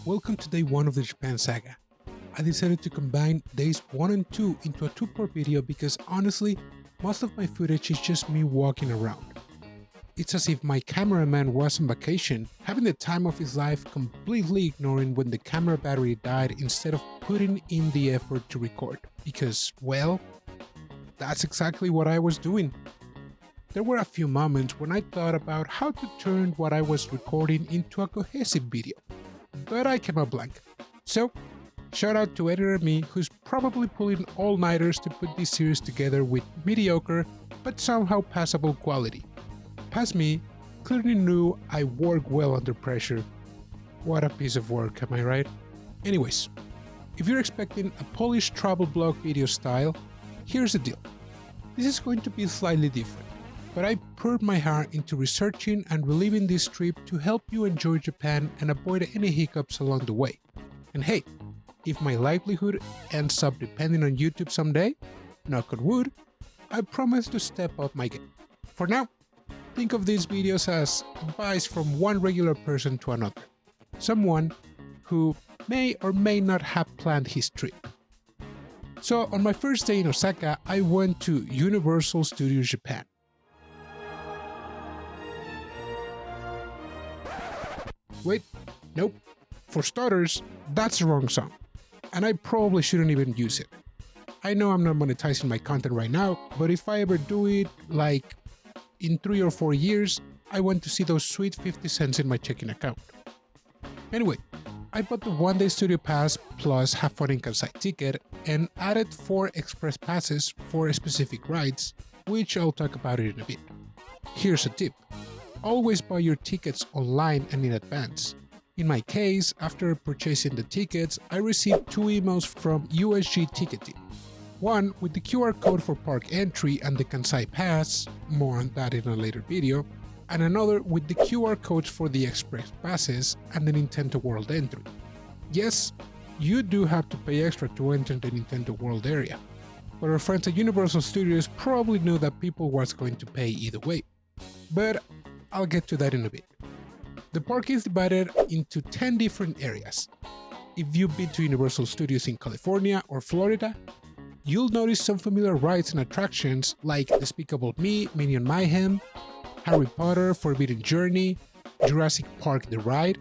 Welcome to day 1 of the Japan Saga. I decided to combine days 1 and 2 into a 2-part video because honestly, most of my footage is just me walking around. It's as if my cameraman was on vacation, having the time of his life, completely ignoring when the camera battery died instead of putting in the effort to record. Because, well, that's exactly what I was doing. There were a few moments when I thought about how to turn what I was recording into a cohesive video, but I came up blank. So, shout out to editor me, who's probably pulling all-nighters to put this series together with mediocre but somehow passable quality. Past me clearly knew I work well under pressure. What a piece of work, am I right? Anyways, if you're expecting a polished travel blog video style, here's the deal. This is going to be slightly different, but I poured my heart into researching and reliving this trip to help you enjoy Japan and avoid any hiccups along the way. And hey, if my livelihood ends up depending on YouTube someday, knock on wood, I promise to step up my game. For now, think of these videos as advice from one regular person to another. Someone who may or may not have planned his trip. So on my first day in Osaka, I went to Universal Studios Japan. Wait, nope. For starters, that's the wrong song. And I probably shouldn't even use it. I know I'm not monetizing my content right now, but if I ever do it, like in 3 or 4 years, I want to see those sweet 50 cents in my checking account. Anyway, I bought the 1-day studio pass plus Have Fun in Kansai ticket and added 4 express passes for specific rides, which I'll talk about it in a bit. Here's a tip. Always buy your tickets online and in advance. In my case, after purchasing the tickets, I received 2 emails from USG Ticketing. One with the QR code for park entry and the Kansai Pass, more on that in a later video, and another with the QR codes for the Express Passes and the Nintendo World entry. Yes, you do have to pay extra to enter the Nintendo World area, but our friends at Universal Studios probably knew that people was going to pay either way. But I'll get to that in a bit. The park is divided into 10 different areas. If you've been to Universal Studios in California or Florida, you'll notice some familiar rides and attractions like Despicable Me, Minion Mayhem, Harry Potter Forbidden Journey, Jurassic Park The Ride,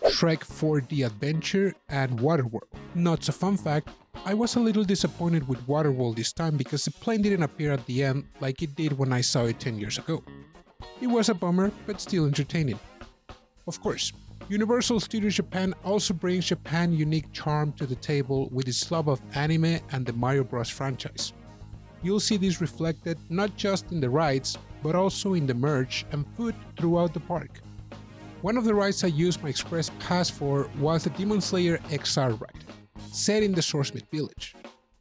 Shrek 4D Adventure, and Waterworld. Not so fun fact, I was a little disappointed with Waterworld this time because the plane didn't appear at the end like it did when I saw it 10 years ago. It was a bummer, but still entertaining. Of course, Universal Studios Japan also brings Japan's unique charm to the table with its love of anime and the Mario Bros. Franchise. You'll see this reflected not just in the rides, but also in the merch and food throughout the park. One of the rides I used my express pass for was the Demon Slayer XR ride, set in the Swordsmith Village.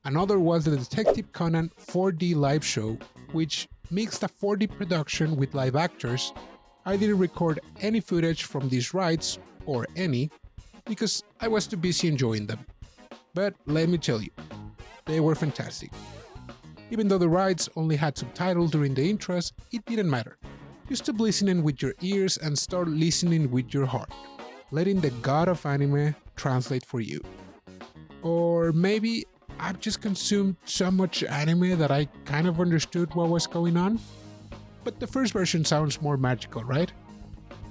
Another was the Detective Conan 4D live show, which mixed a 4D production with live actors. I didn't record any footage from these rides, or any, because I was too busy enjoying them. But let me tell you, they were fantastic. Even though the rides only had subtitles during the intros, it didn't matter. You stop listening with your ears and start listening with your heart, letting the god of anime translate for you. Or maybe I've just consumed so much anime that I kind of understood what was going on. But the first version sounds more magical, right?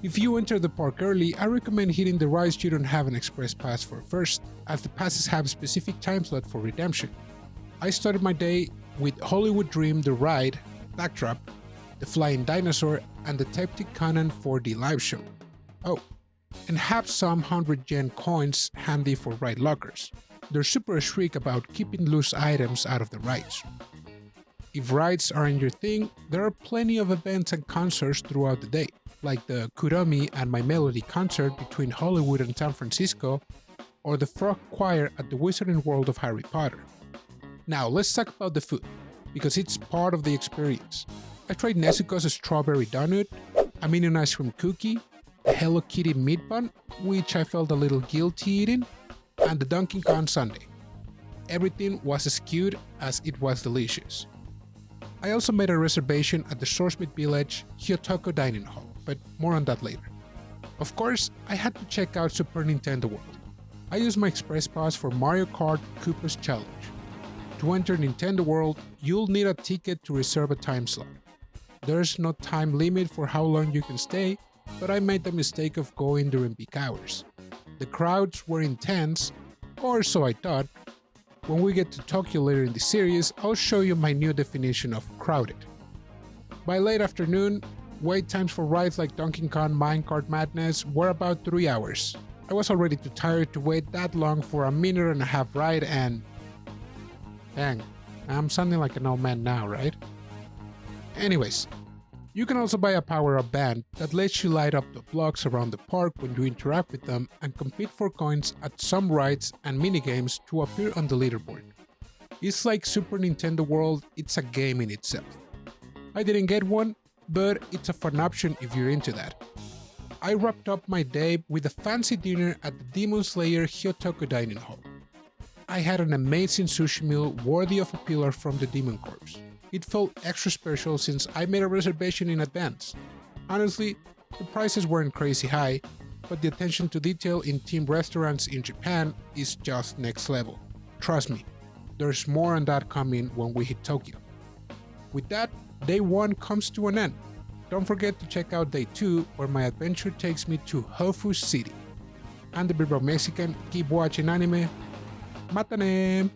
If you enter the park early, I recommend hitting the rides you don't have an express pass for first, as the passes have a specific time slot for redemption. I started my day with Hollywood Dream The Ride, Backdrop, The Flying Dinosaur, and Detective Conan 4D Live Show. Oh, and have some 100 yen coins handy for ride lockers. They're super strict about keeping loose items out of the rides. If rides aren't your thing, there are plenty of events and concerts throughout the day, like the Kuromi and My Melody concert between Hollywood and San Francisco, or the Frog Choir at the Wizarding World of Harry Potter. Now let's talk about the food, because it's part of the experience. I tried Nezuko's strawberry donut, a Minion ice cream cookie, the Hello Kitty meat bun, which I felt a little guilty eating, and the Donkey Kong sundae. Everything was as cute as it was delicious. I also made a reservation at the Swordsmith Village Hyotoko Dining Hall, but more on that later. Of course, I had to check out Super Nintendo World. I used my Express Pass for Mario Kart Koopa's Challenge. To enter Nintendo World, you'll need a ticket to reserve a time slot. There's no time limit for how long you can stay, but I made the mistake of going during peak hours. The crowds were intense, or so I thought. When we get to Tokyo later in the series, I'll show you my new definition of crowded. By late afternoon, wait times for rides like Donkey Kong Minecart Madness were about 3 hours. I was already too tired to wait that long for a minute and a half ride and... Dang, I'm sounding like an old man now, right? Anyways, you can also buy a power-up band that lets you light up the blocks around the park when you interact with them and compete for coins at some rides and minigames to appear on the leaderboard. It's like Super Nintendo World, it's a game in itself. I didn't get one, but it's a fun option if you're into that. I wrapped up my day with a fancy dinner at the Demon Slayer Hyotoku Dining Hall. I had an amazing sushi meal worthy of a pillar from the Demon Corps. It felt extra special since I made a reservation in advance. Honestly, the prices weren't crazy high, but the attention to detail in team restaurants in Japan is just next level. Trust me, there's more on that coming when we hit Tokyo. With that, day 1 comes to an end. Don't forget to check out day 2 where my adventure takes me to Hofu City. I'm the Bilbao Mexican, keep watching anime. Matane!